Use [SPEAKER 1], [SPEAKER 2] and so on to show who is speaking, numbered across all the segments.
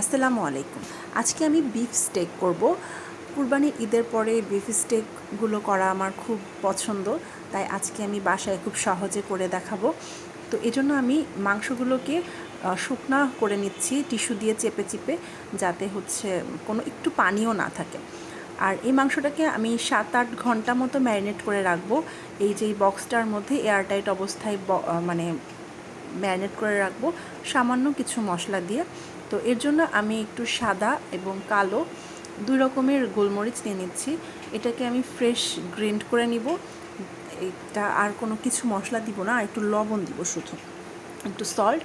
[SPEAKER 1] আসসালামু আলাইকুম। আজকে আমি বিফ স্টেক করব। কুরবানির ঈদের পরে বিফ স্টেকগুলো করা আমার খুব পছন্দ, তাই আজকে আমি বাসায় খুব সহজে করে দেখাবো। তো এজন্য আমি মাংসগুলোকে শুকনা করে নিচ্ছি টিস্যু দিয়ে চেপে চিপে, যাতে কোনো একটু পানিও না থাকে। আর এই মাংসটাকে আমি 7-8 ঘন্টা মতো ম্যারিনেট করে রাখবো। এই যে বক্সটার মধ্যে এয়ারটাইট অবস্থায় মানে ম্যারিনেট করে রাখবো সামান্য কিছু মশলা দিয়ে। তো এর জন্য আমি একটু সাদা এবং কালো দুই রকমের গোলমরিচ নিয়ে নিচ্ছি। এটাকে আমি ফ্রেশ গ্রেন্ড করে নিব। এটা আর কোনো কিছু মশলা দিব না, আর একটু লবণ দিব, শুধু একটু সল্ট,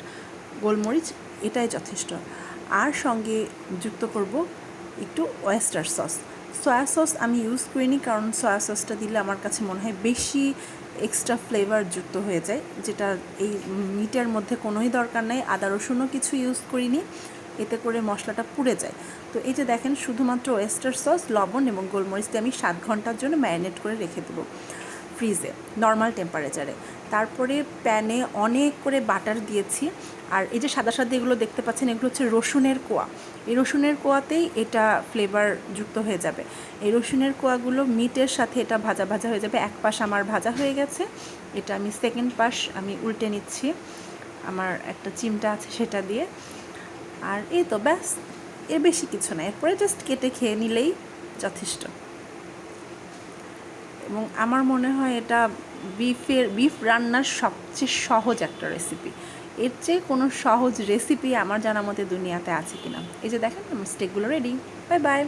[SPEAKER 1] গোলমরিচ, এটাই যথেষ্ট। আর সঙ্গে যুক্ত করব একটু ওয়েস্টার সস। সয়া সস আমি ইউজ করিনি, কারণ সয়া সসটা দিলে আমার কাছে মনে হয় বেশি এক্সট্রা ফ্লেভার যুক্ত হয়ে যায়, যেটা এই মিটের মধ্যে কোনোই দরকার নেই। আদা রসুনও কিছু ইউজ করিনি, এতে করে মশলাটা পুড়ে যায়। তো এই যে দেখেন, শুধুমাত্র ওয়েস্টার সস, লবণ এবং গোলমরিচ দিয়ে আমি 7 ঘন্টার জন্য ম্যারিনেট করে রেখে দেবো ফ্রিজে, নর্মাল টেম্পারেচারে। তারপরে প্যানে অনেক করে বাটার দিয়েছি। আর এই যে সাদা সাদা এগুলো দেখতে পাচ্ছেন, এগুলো হচ্ছে রসুনের কোয়া। এই রসুনের কোয়াতেই এটা ফ্লেভার যুক্ত হয়ে যাবে। এই রসুনের কোয়াগুলো মিটের সাথে এটা ভাজা ভাজা হয়ে যাবে। এক পাশ আমার ভাজা হয়ে গেছে, এটা আমি সেকেন্ড পাশ আমি উল্টে নিচ্ছি আমার একটা চিমটা আছে সেটা দিয়ে। আর এই তো ব্যাস, এর বেশি কিছু না। এরপরে জাস্ট কেটে খেয়ে নিলেই যথেষ্ট। এবং আমার মনে হয় এটা বিফ রান্নার সবচেয়ে সহজ একটা রেসিপি। এর চেয়ে কোনো সহজ রেসিপি আমার জানা মতে দুনিয়াতে আছে কিনা। এই যে দেখেন, আমার স্টেকগুলো রেডি। Bye bye.